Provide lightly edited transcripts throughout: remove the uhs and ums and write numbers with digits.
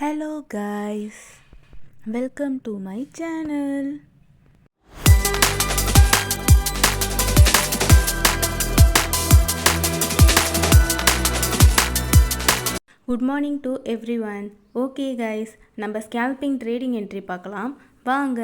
Hello guys, welcome to my channel. Good morning to everyone. Okay guys, நம்ம scalping trading entry பார்க்கலாம் வாங்க.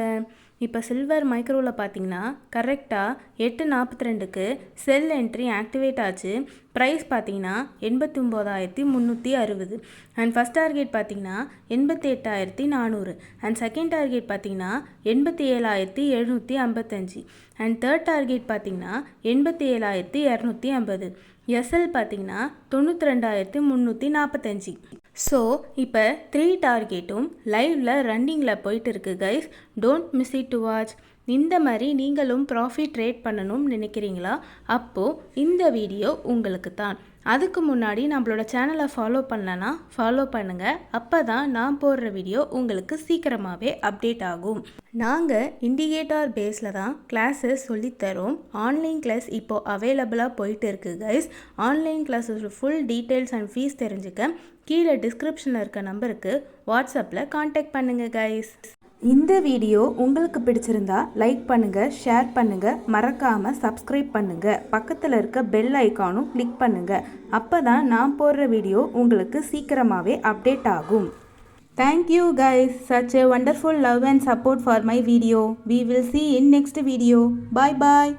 இப்போ silver மைக்ரோவில் பார்த்தீங்கன்னா கரெக்டாக 8:42க்கு செல் என்ட்ரி ஆக்டிவேட் ஆச்சு. ப்ரைஸ் பார்த்தீங்கன்னா 89,360 அண்ட் ஃபஸ்ட் டார்கெட் பார்த்தீங்கன்னா 88,400 அண்ட் செகண்ட் டார்கெட் பார்த்தீங்கன்னா 87,755 அண்ட் தேர்ட் டார்கெட் பார்த்தீங்கன்னா 87,250. எஸ்எல் பார்த்தீங்கன்னா 92,345. ஸோ இப்போ 3 டார்கெட்டும் லைவில் ரன்னிங்கில் போயிட்டு இருக்கு guys. Don't miss it to watch. இந்த மாதிரி நீங்களும் ப்ராஃபிட் ட்ரேட் பண்ணணும்னு நினைக்கிறீங்களா? அப்போது இந்த வீடியோ உங்களுக்கு தான். அதுக்கு முன்னாடி நம்மளோட சேனலை ஃபாலோ பண்ணலன்னா ஃபாலோ பண்ணுங்கள். அப்போ தான் நான் போடுற வீடியோ உங்களுக்கு சீக்கிரமாகவே அப்டேட் ஆகும். நாங்கள் இண்டிகேட்டர் பேஸில் தான் கிளாஸஸ் சொல்லித்தரோம். ஆன்லைன் கிளாஸ் இப்போது அவைலபிளாக போயிட்டு இருக்குது guys. Online classes full details and fees தெரிஞ்சுக்க கீழே டிஸ்கிரிப்ஷனில் இருக்க நம்பருக்கு வாட்ஸ்அப்பில் காண்டாக்ட் பண்ணுங்கள் கைஸ். இந்த வீடியோ உங்களுக்கு பிடிச்சிருந்தா லைக் பண்ணுங்கள், ஷேர் பண்ணுங்கள், மறக்காமல் சப்ஸ்கிரைப் பண்ணுங்கள். பக்கத்தில் இருக்க பெல் ஐக்கானும் கிளிக் பண்ணுங்கள். அப்போ தான் நான் போடுற வீடியோ உங்களுக்கு சீக்கிரமாகவே அப்டேட் ஆகும். Thank you guys. Such a wonderful love and support for my video. We will see in next video. Bye bye.